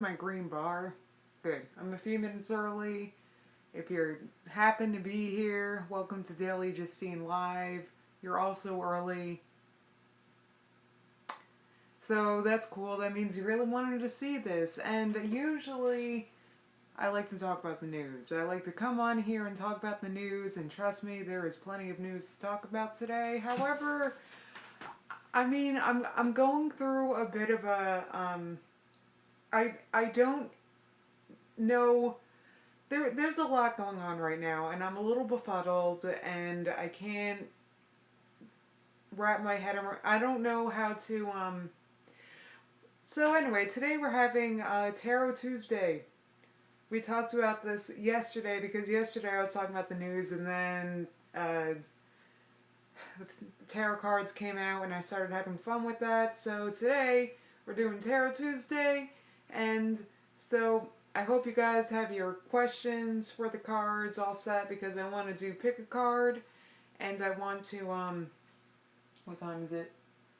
My green bar. Good. I'm a few minutes early. If you happen to be here, welcome to Daily Justine Live. You're also early. So that's cool. That means you really wanted to see this. And usually I like to talk about the news. I like to come on here and talk about the news, and trust me, there is plenty of news to talk about today. However, I'm going through a bit of a I don't know. There's a lot going on right now, and I'm a little befuddled, and I can't wrap my head around. I don't know how to. So anyway, today we're having Tarot Tuesday. We talked about this yesterday because yesterday I was talking about the news, and then the tarot cards came out, and I started having fun with that. So today we're doing Tarot Tuesday, and so I hope you guys have your questions for the cards all set because I want to do pick a card, and I want to what time is it?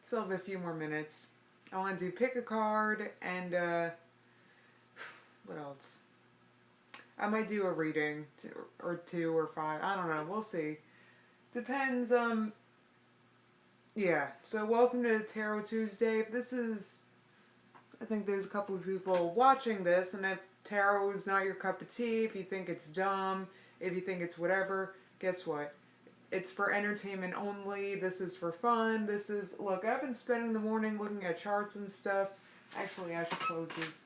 Still have a few more minutes. I want to do pick a card and what else? I might do a reading or two or five. I don't know. We'll see. Depends. Yeah. So welcome to Tarot Tuesday. If this is, I think there's a couple of people watching this, and if tarot is not your cup of tea, if you think it's dumb, if you think it's whatever, guess what? It's for entertainment only. This is for fun. This is, look, I've been spending the morning looking at charts and stuff. Actually, I should close this.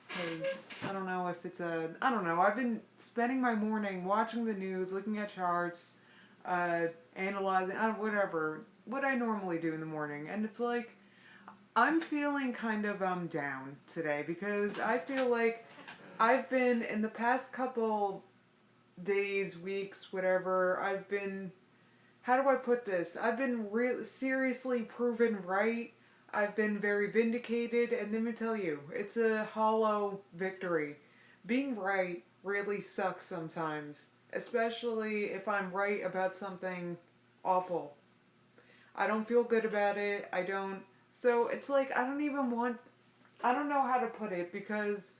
Because I don't know if it's a, I don't know. I've been spending my morning watching the news, looking at charts, analyzing, whatever, what I normally do in the morning. And it's like, I'm feeling kind of down today because I feel like I've been, in the past couple days, weeks, whatever, I've been, how do I put this? I've been seriously proven right. I've been very vindicated, and let me tell you, it's a hollow victory. Being right really sucks sometimes, especially if I'm right about something awful. I don't feel good about it. I don't. So it's like, I don't even want. I don't know how to put it because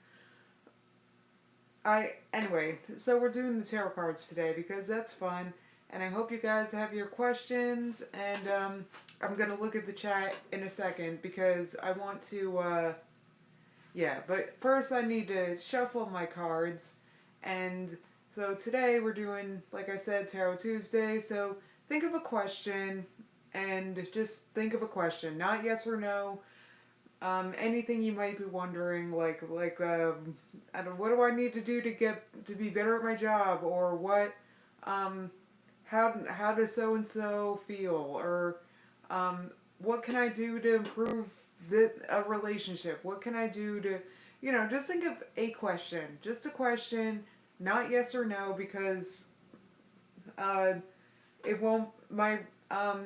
anyway, so we're doing the tarot cards today because that's fun, and I hope you guys have your questions, and I'm gonna look at the chat in a second because I want to, yeah, but first I need to shuffle my cards, and so today we're doing, like I said, Tarot Tuesday, so think of a question, and just think of a question, not yes or no. Anything you might be wondering, I don't. What do I need to do to be better at my job, or what? Um, how does so and so feel, or what can I do to improve a relationship? What can I do to, just think of a question, just a question, not yes or no, because uh, it won't my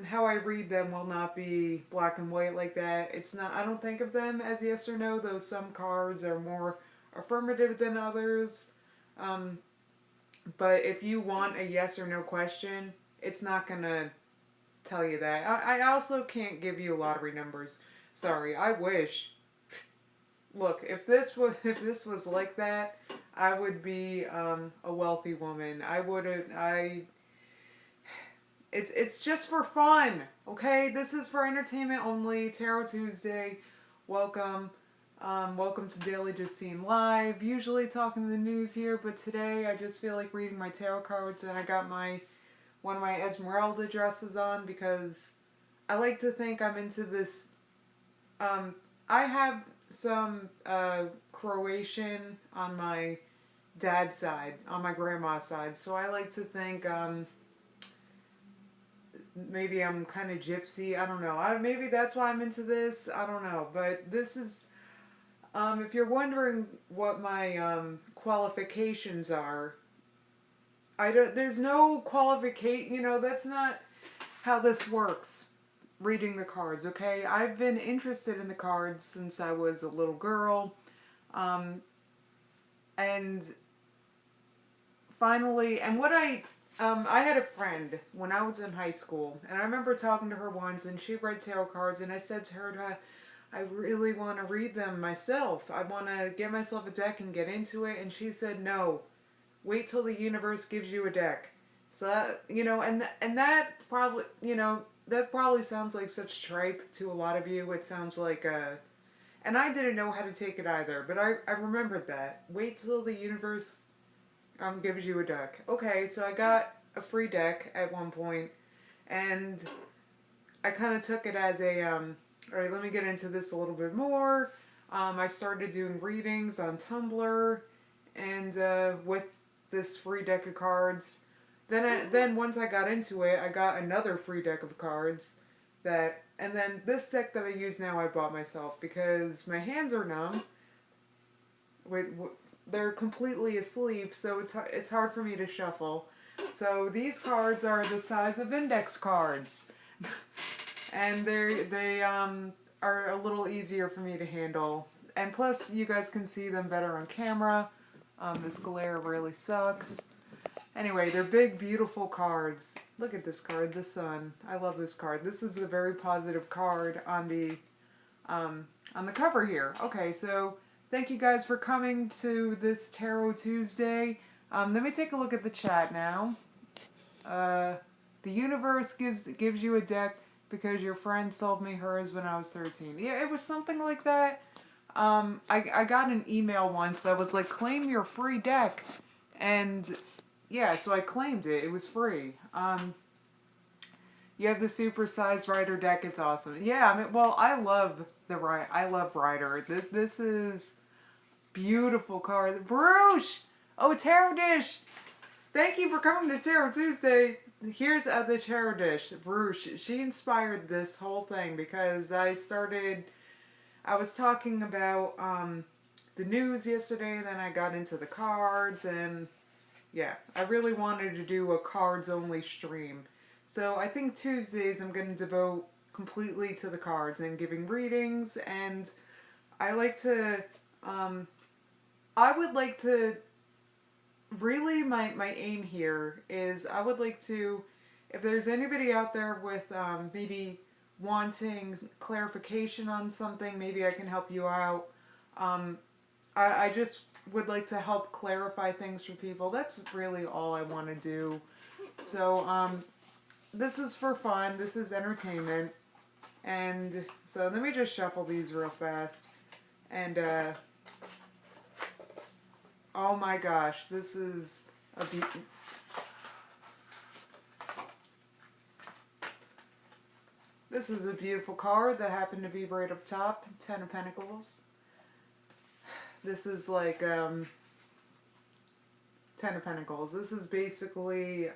how I read them will not be black and white like that. It's not. I don't think of them as yes or no. Though some cards are more affirmative than others. Um, but if you want a yes or no question, it's not gonna tell you that. I also can't give you lottery numbers. Sorry. I wish. Look, if this was like that, I would be a wealthy woman. I would have. It's just for fun, okay? This is for entertainment only. Tarot Tuesday. Welcome. Welcome to Daily Justine Live. Usually talking the news here, but today I just feel like reading my tarot cards, and I got one of my Esmeralda dresses on because I like to think I'm into this. I have some Croatian on my dad's side, on my grandma's side, so I like to think maybe I'm kind of gypsy. I don't know. Maybe that's why I'm into this. I don't know. But this is, if you're wondering what my qualifications are, there's no qualification, that's not how this works, reading the cards, okay? I've been interested in the cards since I was a little girl. Um, and finally, and I had a friend when I was in high school, and I remember talking to her once, and she read tarot cards, and I said to her, I really want to read them myself. I want to get myself a deck and get into it. And she said, no, wait till the universe gives you a deck. So that, and that probably, that probably sounds like such tripe to a lot of you. It sounds like, and I didn't know how to take it either, but I remembered that. Wait till the universe gives you a deck. Okay, so I got a free deck at one point, and I kind of took it as a, all right, let me get into this a little bit more. I started doing readings on Tumblr, and with this free deck of cards. Then once I got into it, I got another free deck of cards and then this deck that I use now I bought myself because my hands are numb. They're completely asleep, so it's hard for me to shuffle. So these cards are the size of index cards, and they are a little easier for me to handle. And plus, you guys can see them better on camera. This glare really sucks. Anyway, they're big, beautiful cards. Look at this card, the sun. I love this card. This is a very positive card on the cover here. Okay, so thank you guys for coming to this Tarot Tuesday. Let me take a look at the chat now. The universe gives you a deck because your friend sold me hers when I was 13. Yeah, it was something like that. I got an email once that was like, claim your free deck. And yeah, so I claimed it. It was free. You have the supersized Rider deck. It's awesome. Yeah, I mean, well, I love Rider. This is beautiful card. Bruce! Oh, Tarot Dish! Thank you for coming to Tarot Tuesday. Here's the Tarot Dish. Bruce, she inspired this whole thing because I was talking about the news yesterday, then I got into the cards, and yeah, I really wanted to do a cards only stream. So I think Tuesdays I'm going to devote completely to the cards and giving readings, and I would like to, really my aim here is I would like to, if there's anybody out there with maybe wanting clarification on something, maybe I can help you out. I just would like to help clarify things for people. That's really all I want to do. So this is for fun. This is entertainment. And so let me just shuffle these real fast. And oh my gosh, this is a this is a beautiful card that happened to be right up top. 10 of Pentacles. This is like 10 of Pentacles. This is basically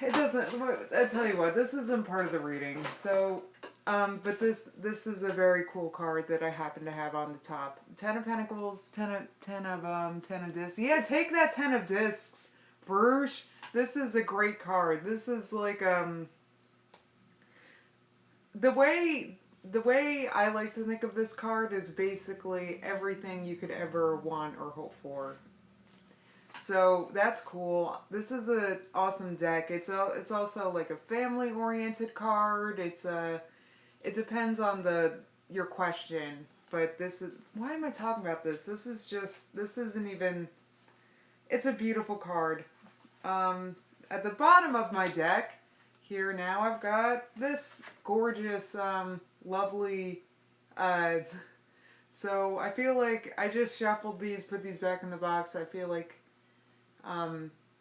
it doesn't, I tell you what, this isn't part of the reading. So but this is a very cool card that I happen to have on the top. 10 of Pentacles, 10 of discs. Yeah, take that 10 of discs, Bruce. This is a great card. This is like the way I like to think of this card is basically everything you could ever want or hope for. So that's cool. This is an awesome deck. It's also like a family oriented card. It depends on your question, but this is, why am I talking about this? This isn't even, it's a beautiful card. At the bottom of my deck here now I've got this gorgeous lovely so I feel like I just shuffled these, put these back in the box. I feel like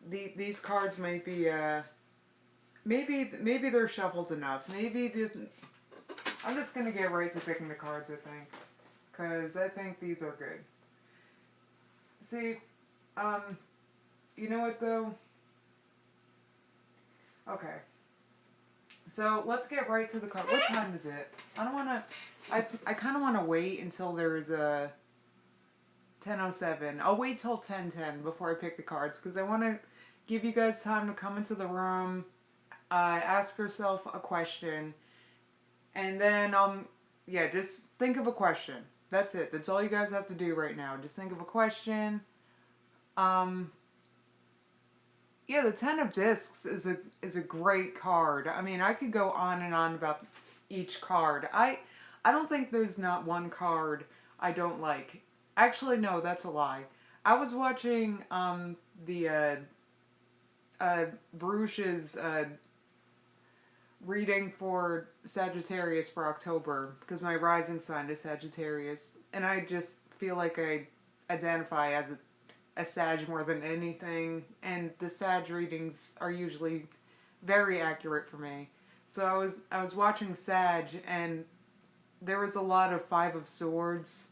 these cards might be maybe they're shuffled enough. I'm just gonna get right to picking the cards, I think, because I think these are good. See, you know what though? Okay. So let's get right to the card. What time is it? I don't want to. I kind of want to wait until there's a 10:07. I'll wait till 10:10 before I pick the cards because I want to give you guys time to come into the room, ask yourself a question, and then yeah, just think of a question. That's it. That's all you guys have to do right now. Just think of a question. Yeah, the Ten of Discs is a great card. I mean, I could go on and on about each card. I don't think there's not one card I don't like. Actually, no, that's a lie. I was watching the Baruch's reading for Sagittarius for October because my rising sign is Sagittarius, and I just feel like I identify as a Sag more than anything, and the Sag readings are usually very accurate for me. So I was watching Sag, and there was a lot of Five of Swords.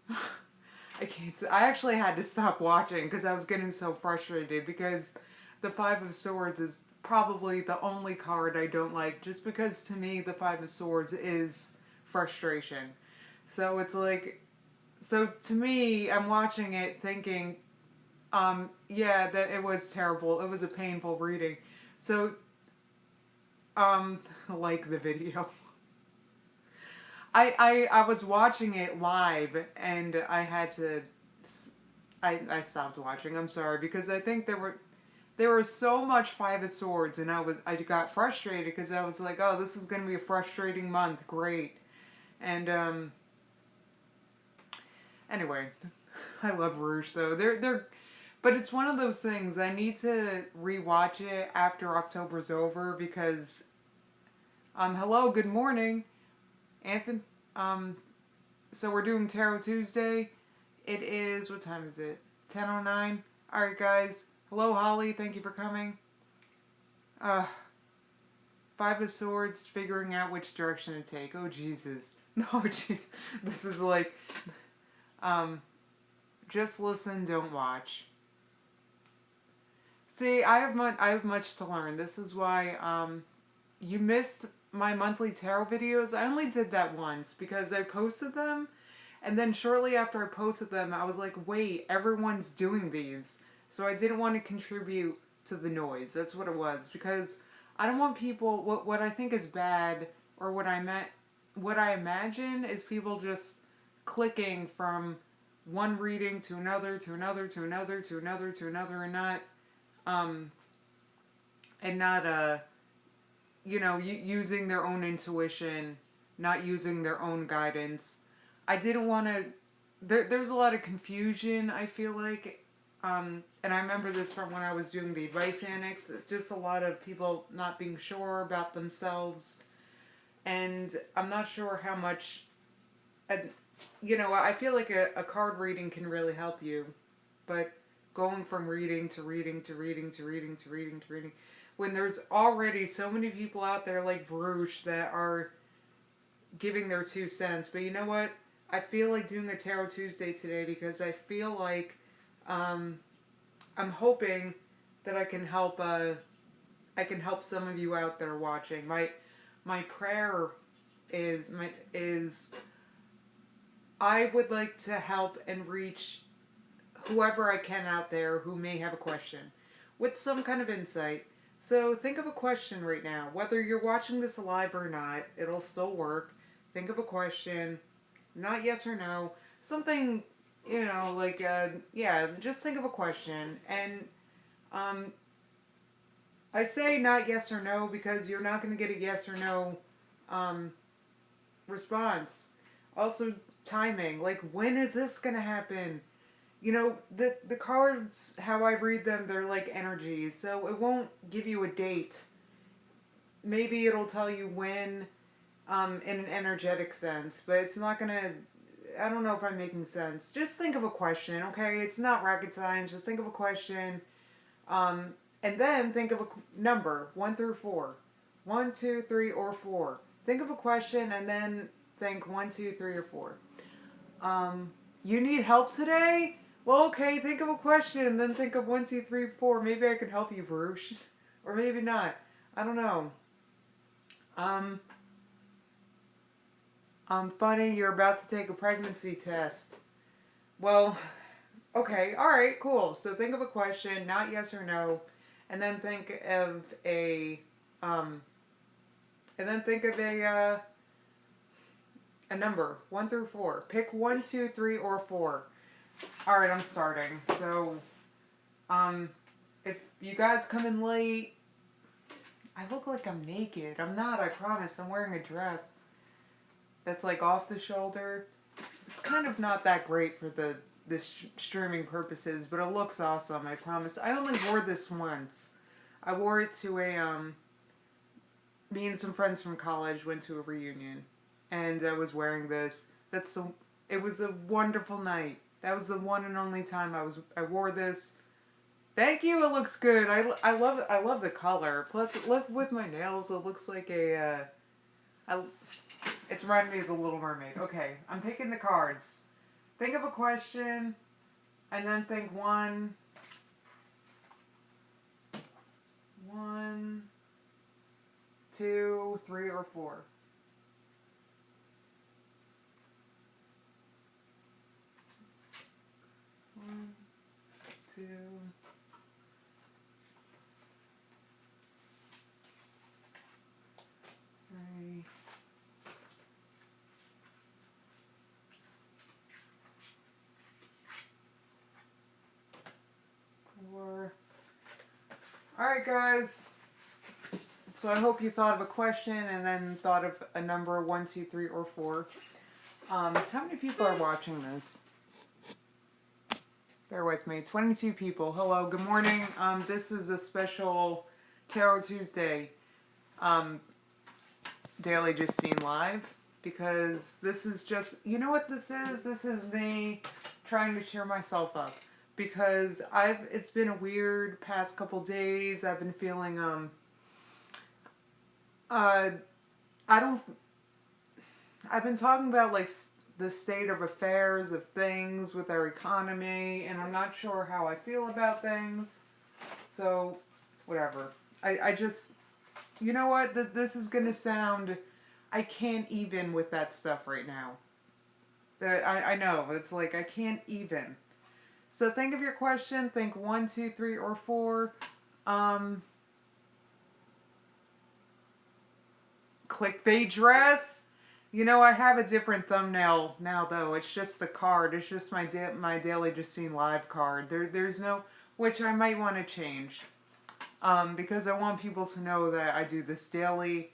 I actually had to stop watching because I was getting so frustrated because the Five of Swords is probably the only card I don't like, just because to me the Five of Swords is frustration. So it's like, so to me, I'm watching it thinking, yeah, that it was terrible. It was a painful reading. So, like the video. I was watching it live and I had to, I stopped watching. I'm sorry because I think there was so much Five of Swords, and I got frustrated because I was like, oh, this is gonna be a frustrating month. Great, and anyway, I love Rouge though. But it's one of those things I need to rewatch it after October's over because hello, good morning, Anthony. Um, so we're doing Tarot Tuesday. It is, what time is it? 10:09. All right, guys. Hello, Holly. Thank you for coming. Uh, Five of Swords, figuring out which direction to take. Oh, Jesus. No, jeez. This is like, um, just listen, don't watch. See, I have much to learn. This is why, you missed my monthly tarot videos. I only did that once because I posted them, and then shortly after I posted them, I was like, wait, everyone's doing these. So I didn't want to contribute to the noise. That's what it was. Because I don't want people, what I think is bad, or what I imagine is people just clicking from one reading to another, to another, to another, to another, to another, um, and not, using their own intuition, not using their own guidance. I didn't want to. There's a lot of confusion, I feel like. And I remember this from when I was doing the advice annex. Just a lot of people not being sure about themselves. And I'm not sure how much. I feel like a card reading can really help you. But going from reading to reading to reading to reading to reading to reading, when there's already so many people out there like Baruch that are giving their 2 cents. But you know what? I feel like doing a Tarot Tuesday today because I feel like I'm hoping that I can help some of you out there watching. My prayer is I would like to help and reach whoever I can out there who may have a question with some kind of insight. So think of a question right now. Whether you're watching this live or not, it'll still work. Think of a question, not yes or no. Something, like, yeah, just think of a question. And um, I say not yes or no because you're not going to get a yes or no um, response. Also, timing. Like, when is this going to happen? The cards, how I read them, they're like energies, so it won't give you a date. Maybe it'll tell you when, in an energetic sense, but it's not gonna. I don't know if I'm making sense. Just think of a question, okay? It's not rocket science. Just think of a question, um, and then think of a number 1 through 4, 1, 2, 3, or 4. Think of a question and then think 1, 2, 3, or 4. You need help today? Well, okay, think of a question and then think of 1, 2, 3, 4. Maybe I can help you, Baruch. Or maybe not. I don't know. Um, Funny, you're about to take a pregnancy test. Well, okay, alright, cool. So think of a question, not yes or no, and then think of um, a number, 1 through 4. Pick 1, 2, 3, or 4. Alright, I'm starting. So, um, If you guys come in late, I look like I'm naked. I'm not, I promise. I'm wearing a dress that's like off the shoulder. It's kind of not that great for the streaming purposes, but it looks awesome. I promise. I only wore this once. I wore it to a Me and some friends from college went to a reunion, and I was wearing this. That's the. It was a wonderful night. That was the one and only time I wore this. Thank you. It looks good. I love it. I love the color. Plus, it look with my nails. It looks like a. I, it's reminding me of the Little Mermaid. Okay, I'm picking the cards. Think of a question, and then think one, two, three, or four. One, two, three, four. Alright, guys. So I hope you thought of a question and then thought of a number 1, 2, 3, or 4. How many people are watching this? Bear with me. 22 people. Hello, good morning. This is a special Tarot Tuesday Daily Justine Live, because this is just, you know what this is? This is me trying to cheer myself up, because it's been a weird past couple days. I've been feeling I don't I've been talking about like the state of affairs of things with our economy, and I'm not sure how I feel about things. So, whatever. I just, you know what? This is gonna sound, I can't even with that stuff right now. I know, it's like I can't even. So think of your question. Think 1, 2, 3, or 4. Clickbait dress. You know, I have a different thumbnail now, though. It's just the card. It's just my Daily Justine Live card. There's no, which I might want to change, because I want people to know that I do this daily.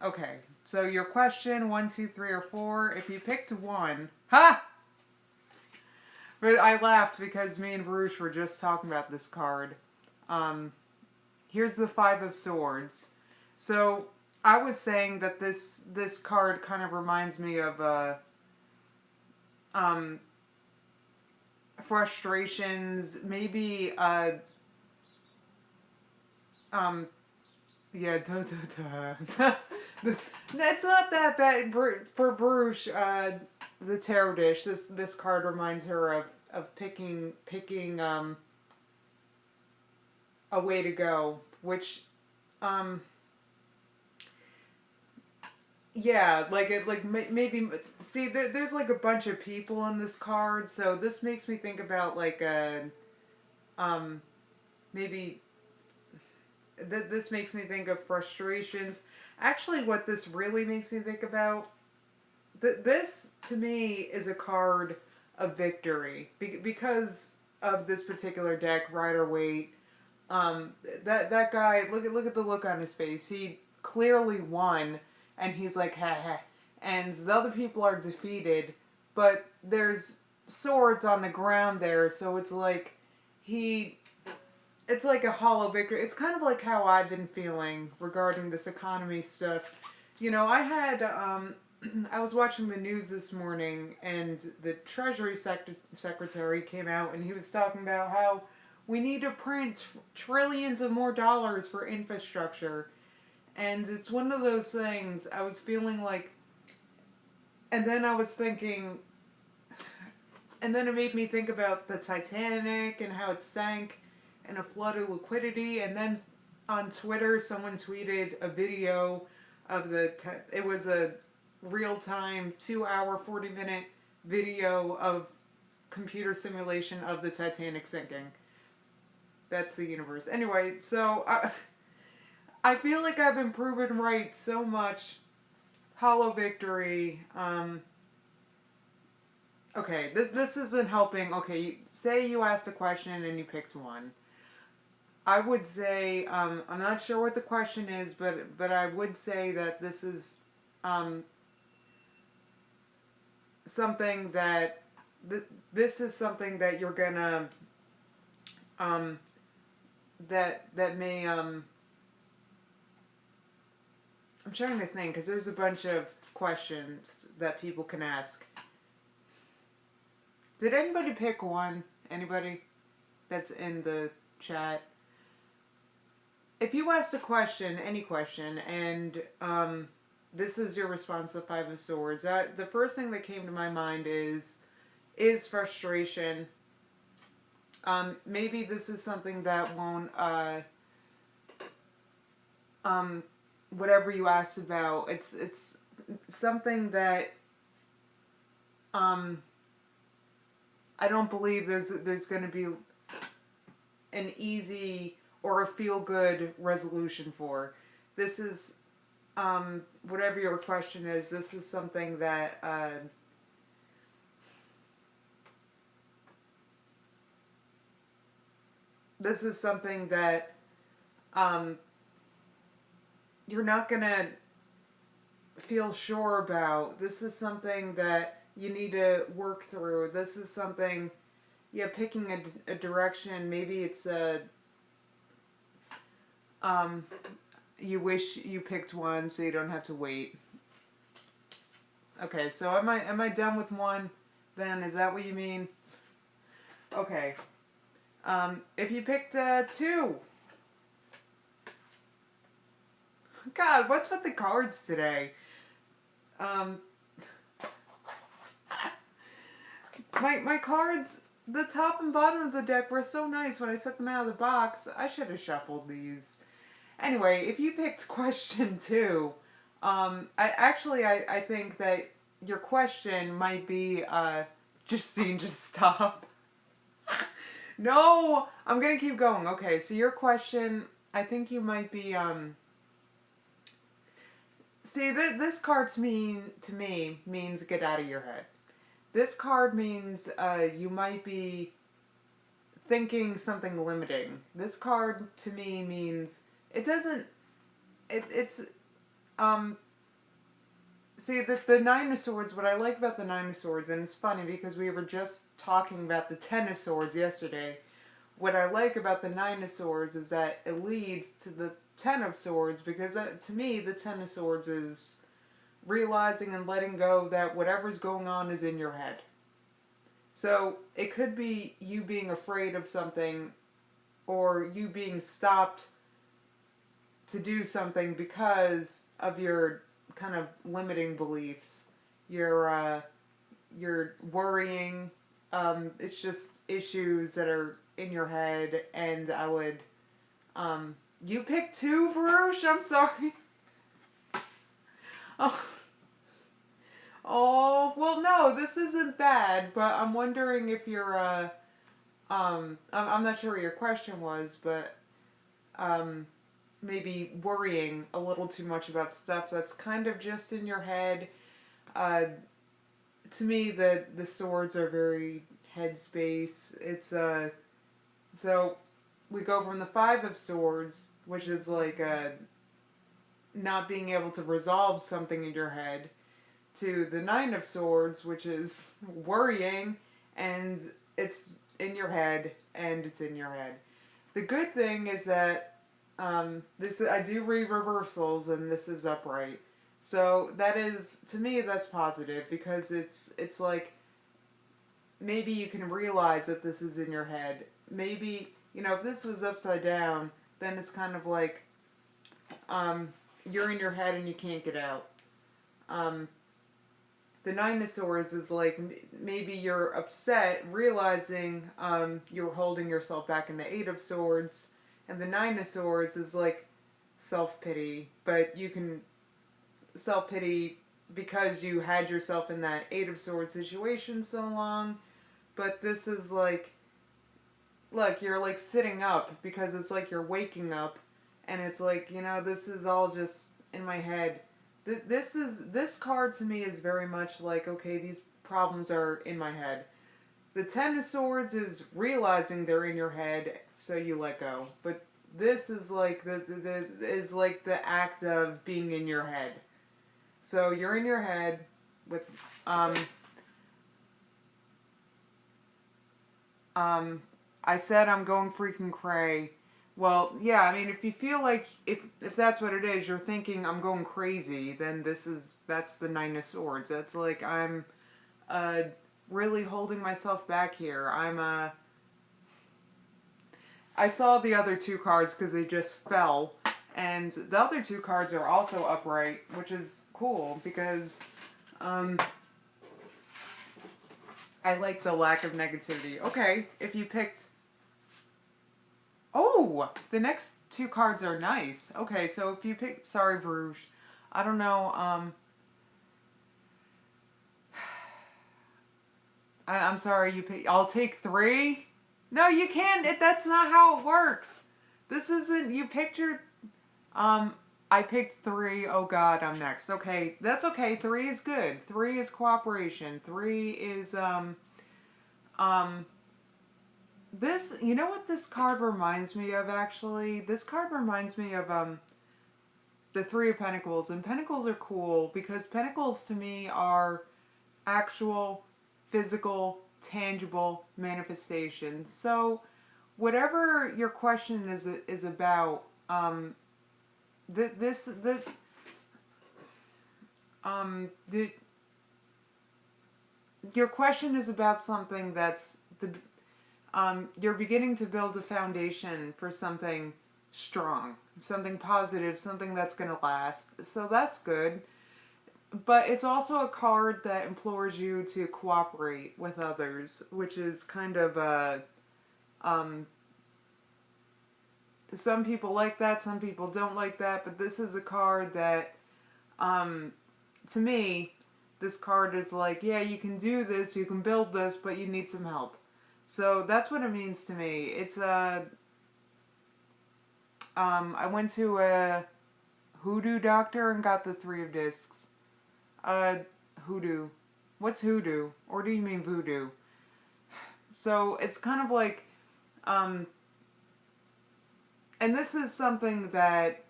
Okay, so your question, 1, 2, 3, or 4. If you picked 1, ha! But I laughed because me and Baruch were just talking about this card. Here's the 5 of Swords. So I was saying that this card kind of reminds me of frustrations, maybe yeah, it's not that bad for Bruges. The tarot dish. This card reminds her of picking a way to go, which yeah, like it, like maybe see there's like a bunch of people in this card, so this makes me think about like a maybe this makes me think of frustrations. Actually, what this really makes me think about, this to me is a card of victory because of this particular deck, Rider Waite. That guy, look at the look on his face. He clearly won, and he's like, ha ha. And the other people are defeated, but there's swords on the ground there, so it's like it's like a hollow victory. It's kind of like how I've been feeling regarding this economy stuff. You know, I had I was watching the news this morning, and the Treasury Secretary came out, and he was talking about how we need to print trillions of more dollars for infrastructure. And it's one of those things, I was feeling like, and then I was thinking, and then it made me think about the Titanic and how it sank in a flood of liquidity. And then on Twitter, someone tweeted a video of it was a real-time 2-hour, 40-minute video of computer simulation of the Titanic sinking. That's the universe. Anyway, so I feel like I've been proven right so much. Hollow victory. Okay, this isn't helping. Okay, say you asked a question and you picked 1. I would say, I'm not sure what the question is, but I would say that this is um, something that this is something that you're gonna um, that may I'm trying to think because there's a bunch of questions that people can ask. Did anybody pick one? Anybody that's in the chat? If you asked a question, any question, and this is your response to the Five of Swords, the first thing that came to my mind is frustration. Maybe this is something that won't um, whatever you asked about. It's something that um, I don't believe there's going to be an easy or a feel good resolution for. This is whatever your question is. This is something that this is something that um, you're not gonna feel sure about. This is something that you need to work through. This is something, yeah, picking a direction. Maybe it's a um, you wish you picked one so you don't have to wait. Okay, so am I done with one? Then is that what you mean? Okay. If you picked two, God, what's with the cards today? Um, my cards, the top and bottom of the deck were so nice when I took them out of the box. I should have shuffled these. Anyway, if you picked question two, I think that your question might be, Justine, just stop. No, I'm gonna keep going. Okay, so your question, I think you might be, see, this card to me means get out of your head. This card means you might be thinking something limiting. This card to me means it doesn't. It's um. See the Nine of Swords. What I like about the Nine of Swords, and it's funny because we were just talking about the Ten of Swords yesterday. What I like about the Nine of Swords is that it leads to the Ten of Swords because to me the Ten of Swords is realizing and letting go that whatever's going on is in your head. So it could be you being afraid of something or you being stopped to do something because of your kind of limiting beliefs. You're worrying. It's just issues that are in your head, and I would. You picked two, Varouche. I'm sorry. Oh. Oh, well, no, this isn't bad, but I'm wondering if you're, I'm not sure what your question was, but, maybe worrying a little too much about stuff that's kind of just in your head. Uh, to me, the swords are very headspace. It's, so we go from the Five of Swords, which is like, not being able to resolve something in your head, to the Nine of Swords, which is worrying, and it's in your head, and it's in your head. The good thing is that this I do read reversals, and this is upright. So that is, to me, that's positive because it's like maybe you can realize that this is in your head. Maybe if this was upside down, then it's kind of like you're in your head and you can't get out. Um, the Nine of Swords is like maybe you're upset, realizing you're holding yourself back in the Eight of Swords, and the Nine of Swords is like self pity, but you can self pity because you had yourself in that Eight of Swords situation so long. But this is like, look, you're like sitting up because it's like you're waking up, and it's like this is all just in my head. This card to me is very much like, okay, these problems are in my head. The Ten of Swords is realizing they're in your head, so you let go. But this is like the act of being in your head. So you're in your head with um I said I'm going freaking cray. Well, yeah, I mean, if you feel like if that's what it is, you're thinking I'm going crazy, then that's the Nine of Swords. That's like I'm uh really holding myself back here. I saw the other two cards because they just fell, and the other two cards are also upright, which is cool because um I like the lack of negativity. Okay, if you picked. Oh, the next two cards are nice. Okay, so if you pick. Sorry, Bruges. I don't know. I'm sorry. You pick. I'll take three. No, you can't. That's not how it works. This isn't. You picked your. Um, I picked three. Oh God, I'm next. Okay, that's okay. Three is good. Three is cooperation. Three is um. This, you know what this card reminds me of actually? This card reminds me of the Three of Pentacles, and Pentacles are cool because Pentacles to me are actual, physical, tangible manifestations. So, whatever your question is about, this the your question is about something that's you're beginning to build a foundation for something strong, something positive, something that's going to last. So that's good. But it's also a card that implores you to cooperate with others, which is kind of um, some people like that, some people don't like that. But this is a card that, um, to me, this card is like, yeah, you can do this, you can build this, but you need some help. So that's what it means to me. It's I went to a hoodoo doctor and got the Three of Discs. Hoodoo. What's hoodoo? Or do you mean voodoo? So it's kind of like, um, and this is something that,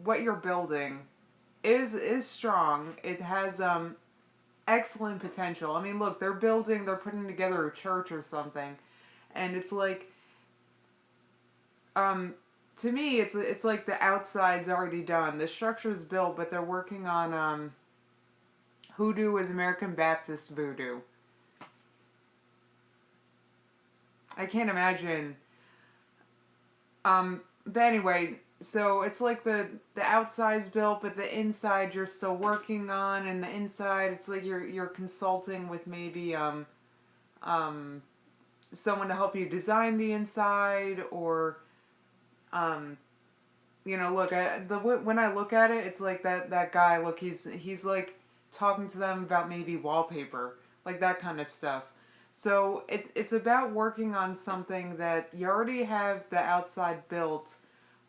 what you're building is strong. It has excellent potential. I mean, look, they're putting together a church or something, and it's like, um, to me, it's like the outside's already done. The structure's built, but they're working on hoodoo is American Baptist voodoo. I can't imagine. But anyway, so it's like the outside's built, but the inside you're still working on, and the inside it's like you're consulting with maybe um someone to help you design the inside, or um look, when I look at it, it's like that guy. Look, he's like talking to them about maybe wallpaper, like that kind of stuff. So it's about working on something that you already have the outside built,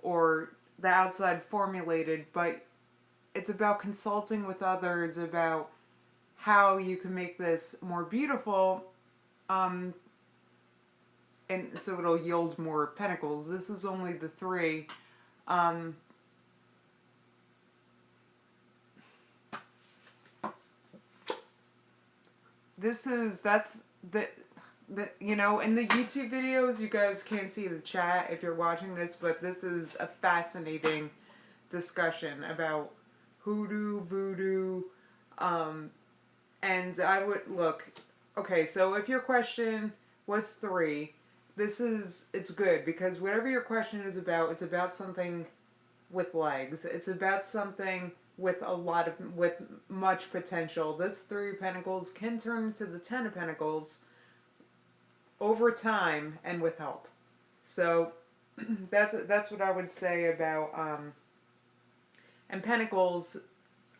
or the outside formulated, but it's about consulting with others about how you can make this more beautiful, um, and so it'll yield more pentacles. This is only the three. Um, that's in the YouTube videos you guys can't see the chat if you're watching this, but this is a fascinating discussion about hoodoo, voodoo, um, and I would look. Okay, so if your question was three, it's good because whatever your question is about, it's about something with legs. It's about something with much potential. This Three of Pentacles can turn into the Ten of Pentacles over time and with help. So that's what I would say about and Pentacles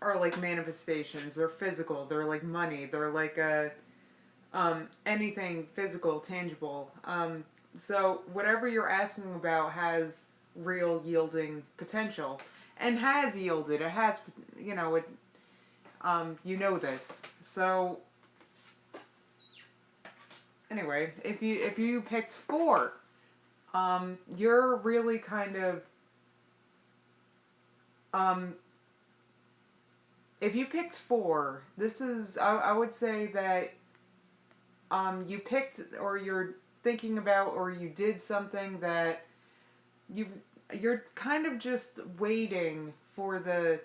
are like manifestations. They're physical. They're like money. They're like anything physical, tangible. So whatever you're asking about has real yielding potential, and has yielded. It has, it. This. So anyway, if you picked four, You're really kind of, um, if you picked four, this is, I would say that you picked or you're thinking about or you did something that you you're kind of just waiting for the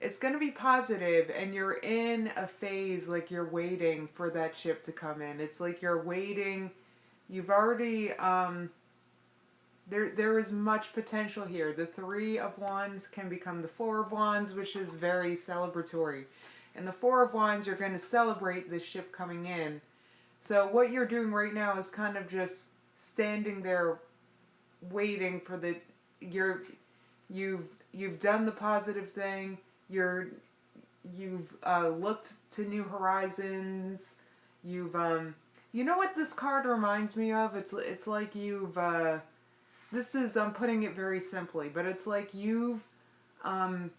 it's going to be positive and you're in a phase like you're waiting for that ship to come in. It's like you're waiting. You've already there is much potential here. The 3 of Wands can become the 4 of Wands, which is very celebratory. And the 4 of Wands, you're going to celebrate this ship coming in. So what you're doing right now is kind of just standing there waiting for the you're you've done the positive thing. You've looked to new horizons. You've you know what this card reminds me of? It's like you've this is I'm putting it very simply, but it's like you've um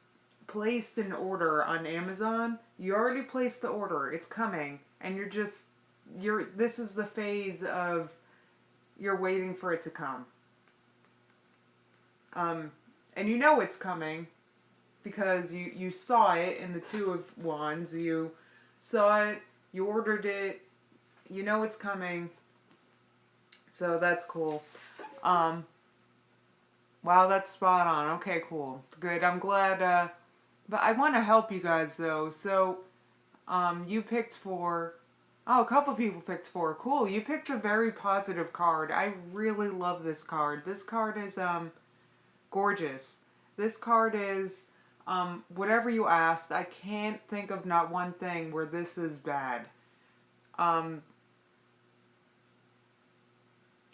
placed an order on Amazon. You already placed the order. It's coming, and you're this is the phase of you're waiting for it to come. And you know it's coming because you saw it in the 2 of Wands. You saw it, you ordered it, you know it's coming. So that's cool. Um, wow, that's spot on. Okay, cool. Good. I'm glad. But I want to help you guys though. So you picked four. Oh, a couple people picked four. Cool. You picked a very positive card. I really love this card. This card is gorgeous. This card is whatever you asked. I can't think of not one thing where this is bad. Um,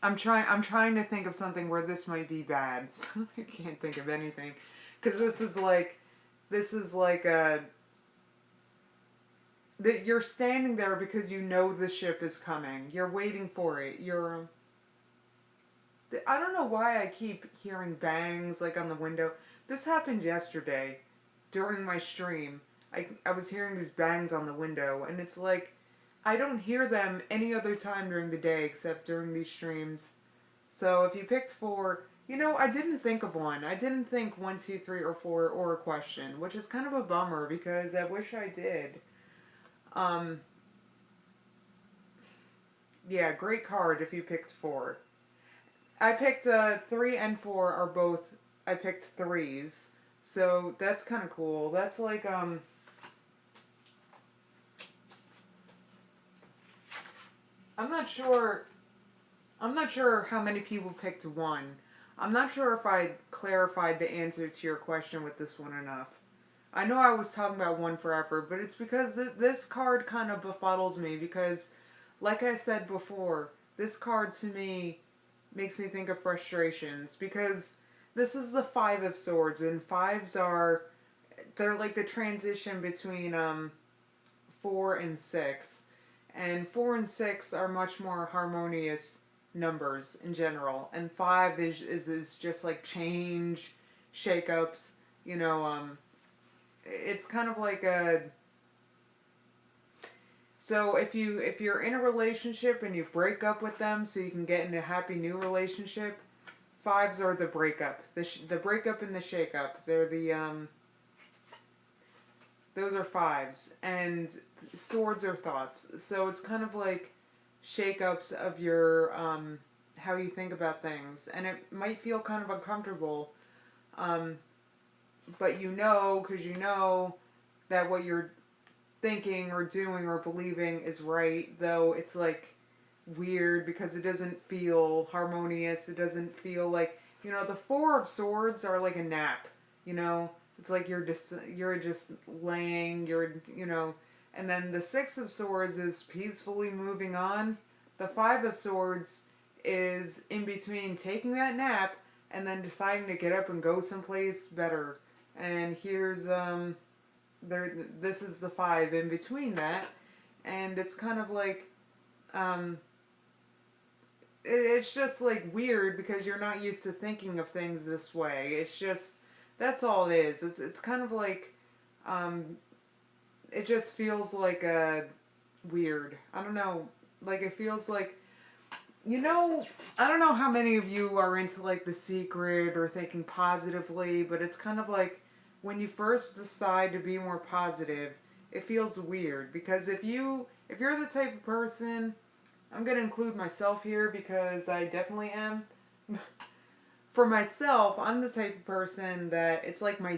I'm trying to think of something where this might be bad. I can't think of anything because this is like a that you're standing there because you know the ship is coming. You're waiting for it. I don't know why I keep hearing bangs like on the window. This happened yesterday during my stream. I was hearing these bangs on the window, and it's like I don't hear them any other time during the day except during these streams. So if you picked four, I didn't think of one. I didn't think one, two, three, or four, or a question, which is kind of a bummer because I wish I did. Um, yeah, great card if you picked four. I picked 3 and 4 are both. I picked threes, so that's kind of cool. That's like I'm not sure. I'm not sure how many people picked one. I'm not sure if I clarified the answer to your question with this one enough. I know I was talking about one forever, but it's because this card kind of befuddles me because, like I said before, this card to me makes me think of frustrations because this is the 5 of Swords, and fives they're like the transition between 4 and 6, and 4 and 6 are much more harmonious numbers in general, and five is just like change, shakeups. You know, it's kind of like a so if you're in a relationship and you break up with them so you can get in a happy new relationship, fives are the breakup, the breakup and the shakeup. They're the those are fives, and swords are thoughts. So it's kind of like shakeups of your how you think about things, and it might feel kind of uncomfortable, um, but because you know that what you're thinking or doing or believing is right, though it's like weird because it doesn't feel harmonious. It doesn't feel like, the 4 of Swords are like a nap, you know? It's like you're just laying, and then the 6 of Swords is peacefully moving on. The 5 of Swords is in between taking that nap and then deciding to get up and go someplace better. And here's this is the 5 in between that, and it's kind of like um it's just like weird because you're not used to thinking of things this way. It's just that's all it is. It's kind of like um it just feels like weird. I don't know. Like it feels like You know, I don't know how many of you are into like The Secret or thinking positively, but it's kind of like when you first decide to be more positive, it feels weird because if you're the type of person, I'm going to include myself here because I definitely am. For myself, I'm the type of person that it's like my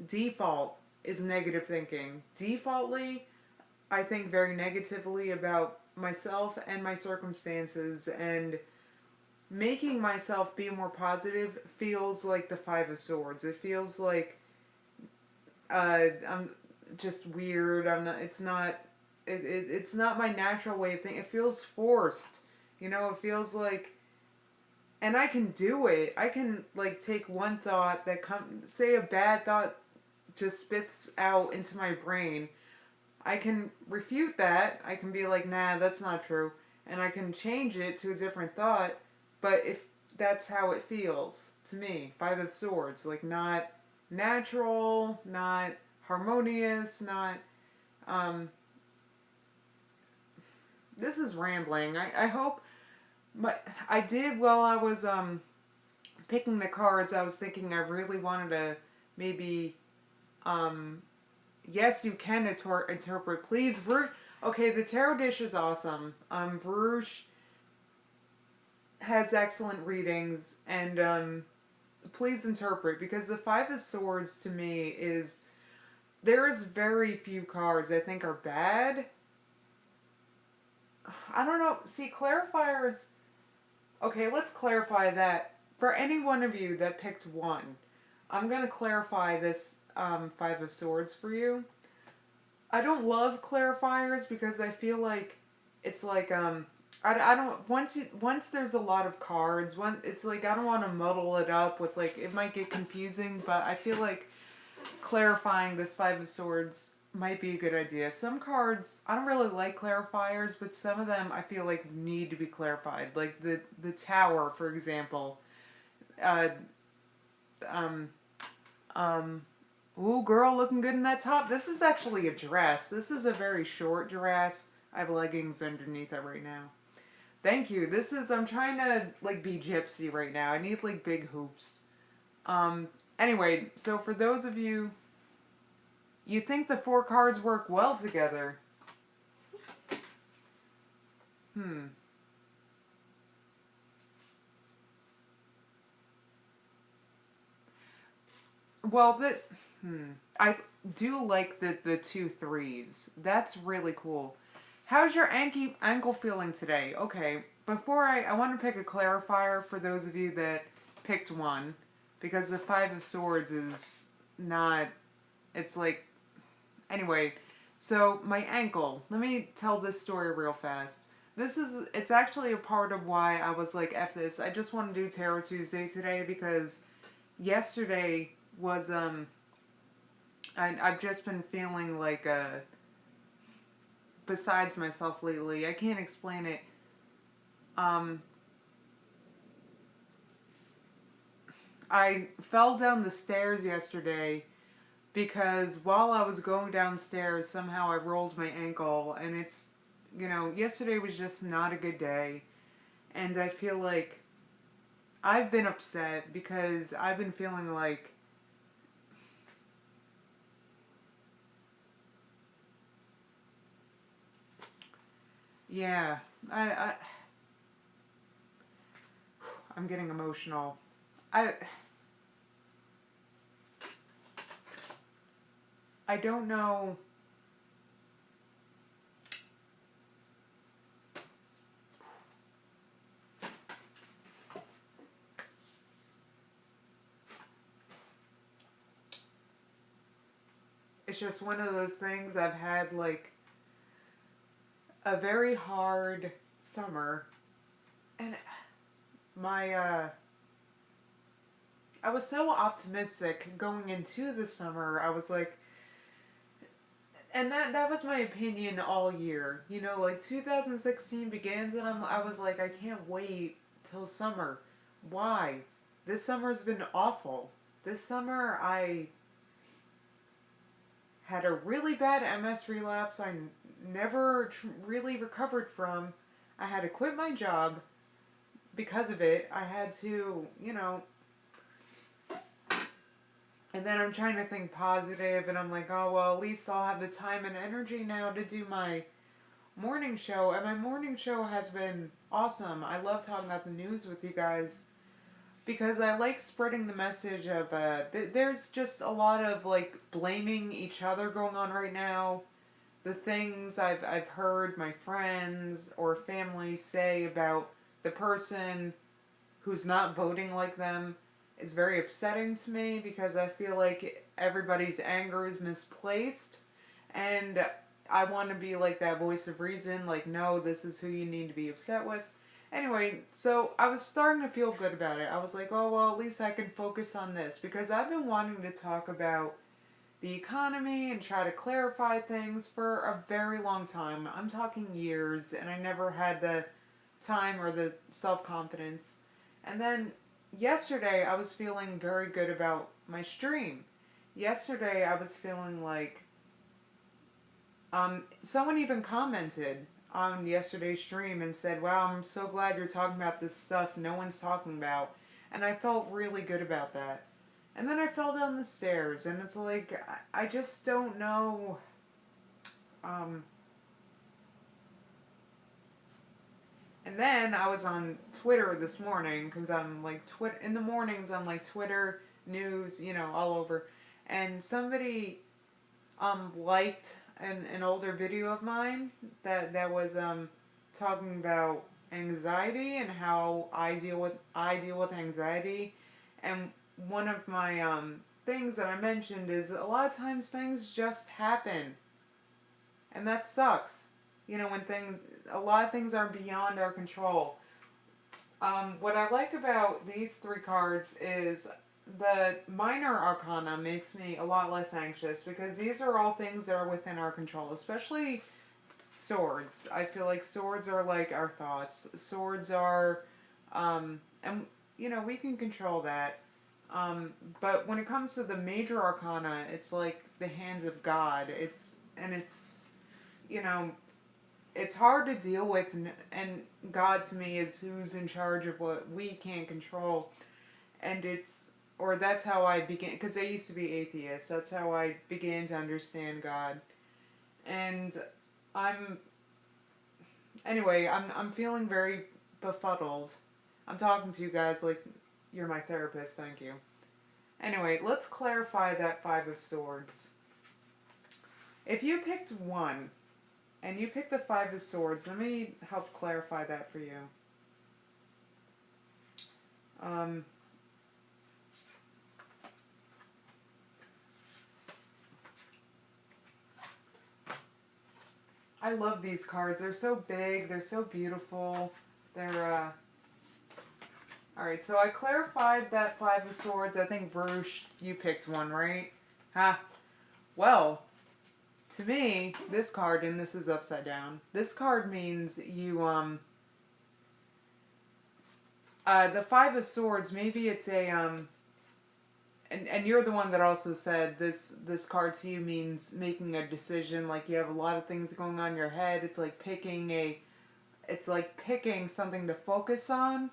default is negative thinking. Defaultly, I think very negatively about myself and my circumstances, and making myself be more positive feels like the Five of Swords. It feels like I'm just weird. I'm not. It's not. It's not my natural way of thinking. It feels forced. You know. It feels like, and I can do it. I can like take one thought that say a bad thought just spits out into my brain. I can refute that. I can be like, nah, that's not true. And I can change it to a different thought. But if that's how it feels to me, Five of Swords, like not natural, not harmonious, not. Um, this is rambling. I hope. I did while I was picking the cards, I was thinking I really wanted to maybe um, yes, you can interpret. Please, okay, the tarot dish is awesome. Verush has excellent readings, and please interpret because the Five of Swords to me is there is very few cards I think are bad. I don't know. See, clarifiers. Okay, let's clarify that for any one of you that picked one. I'm gonna clarify this Five of Swords for you. I don't love clarifiers because I feel like it's like I don't once there's a lot of cards it's like I don't want to muddle it up with like it might get confusing, but I feel like clarifying this Five of Swords might be a good idea. Some cards I don't really like clarifiers, but some of them I feel like need to be clarified. Like the Tower, for example. Uh, um, um, Ooh, girl, looking good in that top. This is actually a dress. This is a very short dress. I have leggings underneath it right now. Thank you. I'm trying to, like, be gypsy right now. I need, like, big hoops. Um, anyway, so for those of you, you think the four cards work well together. Hmm. Well, I do like the two threes. That's really cool. How's your ankle feeling today? Okay, before I want to pick a clarifier for those of you that picked one, because the Five of Swords is not. It's like anyway. So my ankle. Let me tell this story real fast. It's actually a part of why I was like, F this. I just want to do Tarot Tuesday today because yesterday was I've just been feeling like besides myself lately. I can't explain it. Um, I fell down the stairs yesterday because while I was going downstairs, somehow I rolled my ankle, and yesterday was just not a good day, and I feel like I've been upset because I've been feeling like yeah, I I'm getting emotional. I I don't know. It's just one of those things I've had like a very hard summer, and my I was so optimistic going into the summer. I was like, and that was my opinion all year. Like 2016 begins, and I was like, I can't wait till summer. Why? This summer's been awful. This summer I had a really bad MS relapse. I never really recovered from. I had to quit my job. because of it, I had to, and then I'm trying to think positive, and I'm like, oh, well, at least I'll have the time and energy now to do my morning show. And my morning show has been awesome. I love talking about the news with you guys because I like spreading the message of, there's just a lot of, like, blaming each other going on right now. The things I've heard my friends or family say about the person who's not voting like them is very upsetting to me because I feel like everybody's anger is misplaced, and I want to be like that voice of reason, like, no, this is who you need to be upset with. Anyway, so I was starting to feel good about it. I was like, oh, well, at least I can focus on this because I've been wanting to talk about the economy and try to clarify things for a very long time. I'm talking years, and I never had the time or the self confidence. And then yesterday, I was feeling very good about my stream. Yesterday, I was feeling like someone even commented on yesterday's stream and said, "Wow, I'm so glad you're talking about this stuff no one's talking about," and I felt really good about that. And then I fell down the stairs, and it's like I just don't know. Um, and then I was on Twitter this morning because I'm like in the mornings I'm like Twitter news, all over, and somebody liked an older video of mine that was talking about anxiety and how I deal with anxiety, and one of my things that I mentioned is a lot of times things just happen, and that sucks. When a lot of things are beyond our control. What I like about these three cards is the minor arcana makes me a lot less anxious because these are all things that are within our control, especially swords. I feel like swords are like our thoughts. Swords are, and we can control that. But when it comes to the major arcana, it's like the hands of God. It's you know it's hard to deal with, and God to me is who's in charge of what we can't control, and that's how I began, because I used to be atheist. That's how I began to understand God, and I'm I'm feeling very befuddled. I'm talking to you guys like you're my therapist. Thank you. Anyway, let's clarify that Five of Swords. If you picked one and you picked the Five of Swords, let me help clarify that for you. Um, I love these cards. They're so big. They're so beautiful. They're, Alright, so I clarified that Five of Swords. I think, Verush, you picked one, right? Ha. Well, to me, this card, and this is upside down, this card means the Five of Swords, maybe it's and you're the one that also said this card to you means making a decision, like you have a lot of things going on in your head. It's like picking something to focus on.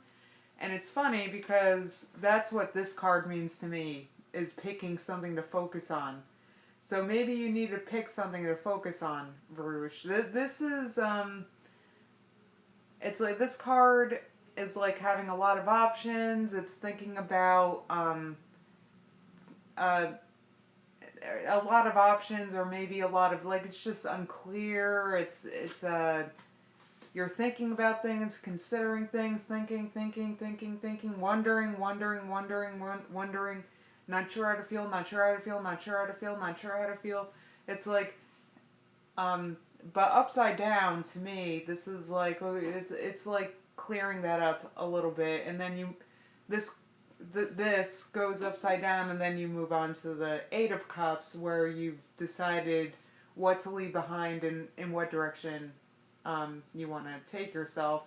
And it's funny because that's what this card means to me, is picking something to focus on. So maybe you need to pick something to focus on, Varush. This is it's like this card is like having a lot of options. It's thinking about uh, a lot of options, or maybe a lot of, like, it's just unclear. It's you're thinking about things, considering things, thinking, wondering, not sure how to feel, not sure how to feel, not sure how to feel, not sure how to feel. It's like, but upside down, to me, this is like, it's like clearing that up a little bit, and then this this goes upside down, and then you move on to the Eight of Cups, where you've decided what to leave behind and in what direction you want to take yourself.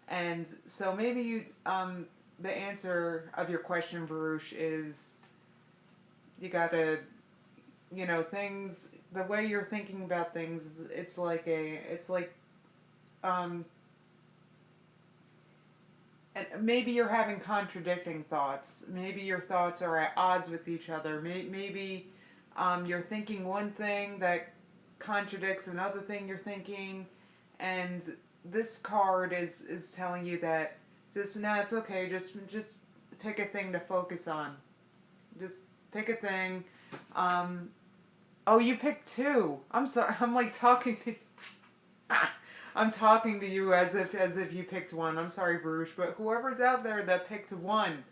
And so maybe the answer of your question, Baruch, is you gotta, things, the way you're thinking about things, it's like um, and maybe you're having contradicting thoughts. Maybe your thoughts are at odds with each other. Maybe you're thinking one thing that contradicts another thing you're thinking, and this card is telling you that just no, it's okay. Just pick a thing to focus on. Just pick a thing. Um, oh, you picked two. I'm sorry. I'm like talking to. I'm talking to you as if you picked one. I'm sorry, Bruce, but whoever's out there that picked one,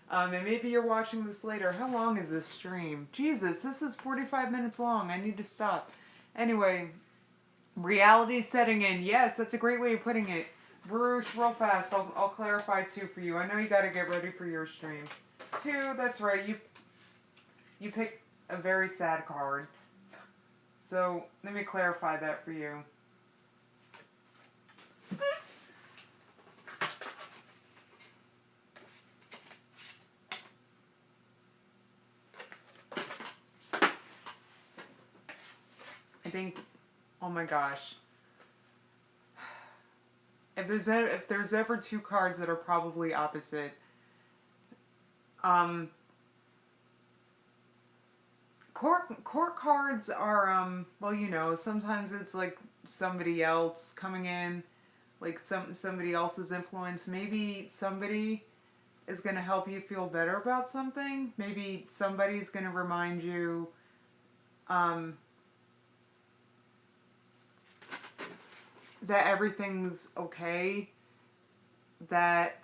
and maybe you're watching this later. How long is this stream? Jesus, this is 45 minutes long. I need to stop. Anyway, reality setting in. Yes, that's a great way of putting it. Bruce, real fast. I'll clarify two for you. I know you got to get ready for your stream. Two, that's right. You picked a very sad card. So let me clarify that for you. I think, oh my gosh, if there's ever two cards that are probably opposite, um, court cards are well, you know, sometimes it's like somebody else coming in, like somebody else's influence. Maybe somebody is going to help you feel better about something. Maybe somebody's going to remind you um, that everything's okay. That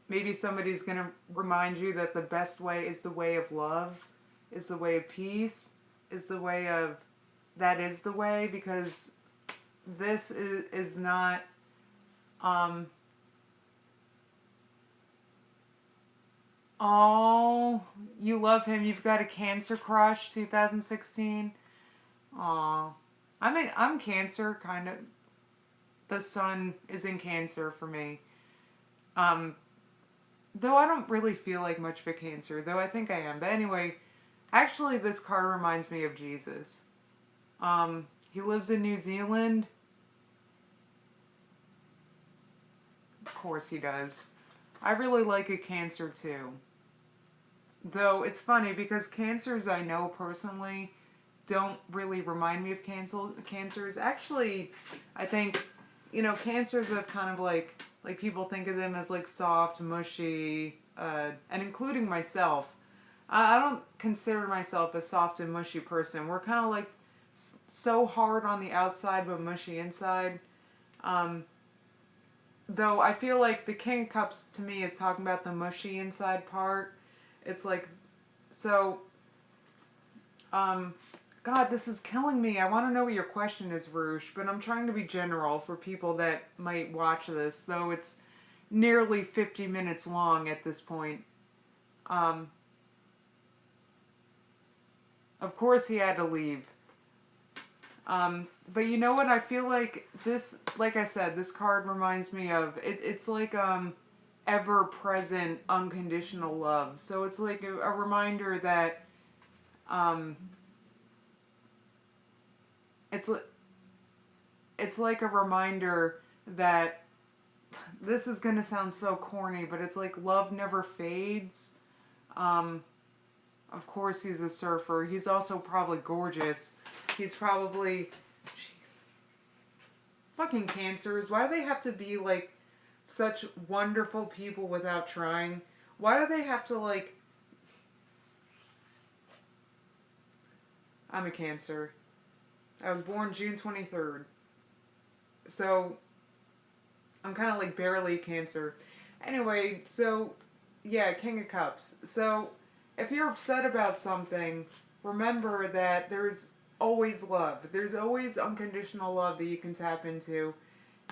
maybe somebody's going to remind you that the best way is the way of love, is the way of peace, is the way of that is the way, because this is not oh, you love him. You've got a Cancer crush, 2016. Aw. I'm Cancer, kind of. The sun is in Cancer for me. Um, though I don't really feel like much of a Cancer, though I think I am. But anyway, actually, this card reminds me of Jesus. He lives in New Zealand. Of course he does. I really like a Cancer too. Though it's funny because Cancers I know personally don't really remind me of cancers. Actually, I think, you know, cancers have kind of like people think of them as like soft, mushy, and including myself. I don't consider myself a soft and mushy person. We're kind of like so hard on the outside but mushy inside. Um, though I feel like the King of Cups to me is talking about the mushy inside part. It's like, so, um, God, this is killing me. I want to know what your question is, Roosh, but I'm trying to be general for people that might watch this, though it's nearly 50 minutes long at this point. Um, of course he had to leave. But you know what? I feel like this, like I said, this card reminds me of, it's like, ever-present unconditional love. So it's like a reminder that, um, it's it's like a reminder that this is gonna sound so corny, but it's like love never fades. Um, of course, he's a surfer. He's also probably gorgeous. He's probably fucking cancers. Why do they have to be like such wonderful people without trying? Why do they have to like? I'm a Cancer. I was born June 23rd. So I'm kind of like barely Cancer. Anyway, so yeah, King of Cups. So if you're upset about something, remember that there's always love. There's always unconditional love that you can tap into.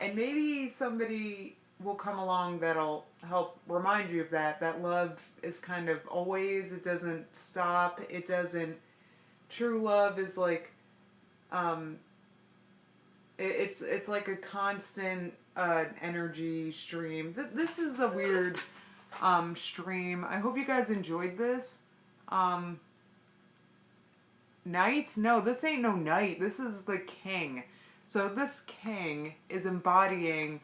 And maybe somebody will come along that'll help remind you of that. That love is kind of always, it doesn't stop. It doesn't, true love is like, um, it's like a constant energy stream. This is a weird stream. I hope you guys enjoyed this. Um, Knight? No, this ain't no knight. This is the king. So this king is embodying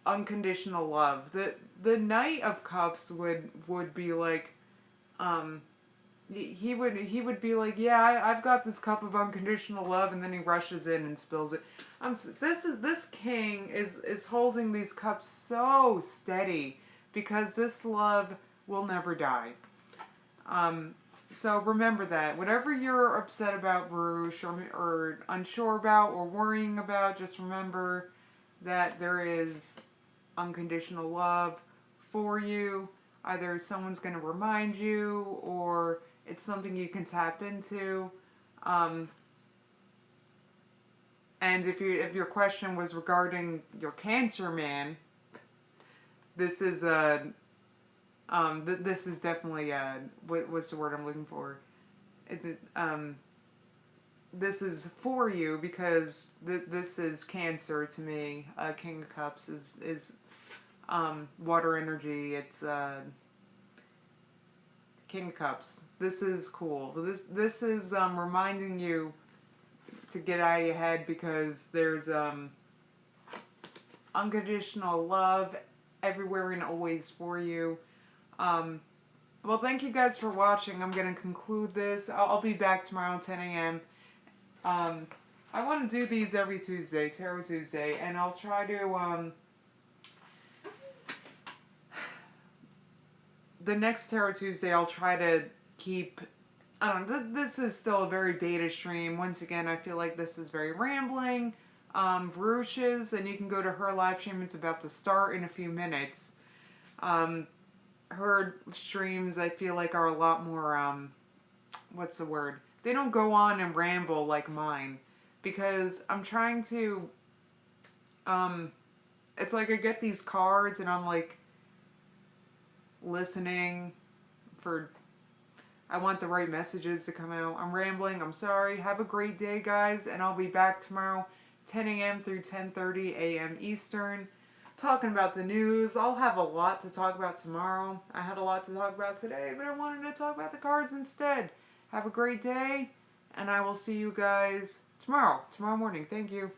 unconditional love. The Knight of Cups would be like, um, he would be like, yeah, I've got this cup of unconditional love, and then he rushes in and spills it. This king is holding these cups so steady because this love will never die. Um, so remember that. Whatever you're upset about, Varouche, or unsure about, or worrying about, just remember that there is unconditional love for you. Either someone's going to remind you, or it's something you can tap into. Um, and if your question was regarding your Cancer man, this is this is definitely what's the word I'm looking for? This is for you because this is Cancer to me. King of Cups is water energy. It's King of Cups. This is cool. This is reminding you to get out of your head because there's unconditional love everywhere and always for you. Well, thank you guys for watching. I'm going to conclude this. I'll be back tomorrow at 10 a.m. I want to do these every Tuesday, Tarot Tuesday, and I'll try to, the next Tarot Tuesday, I'll try to keep, I don't know, this is still a very beta stream. Once again, I feel like this is very rambling. Varouche's, and you can go to her live stream. It's about to start in a few minutes. Her streams, I feel like, are a lot more, what's the word? They don't go on and ramble like mine. Because I'm trying to, it's like I get these cards and I'm like, listening for, I want the right messages to come out. I'm rambling. I'm sorry. Have a great day, guys, and I'll be back tomorrow 10 a.m. through 10:30 a.m. Eastern talking about the news. I'll have a lot to talk about tomorrow. I had a lot to talk about today, but I wanted to talk about the cards instead. Have a great day, and I will see you guys tomorrow morning. Thank you.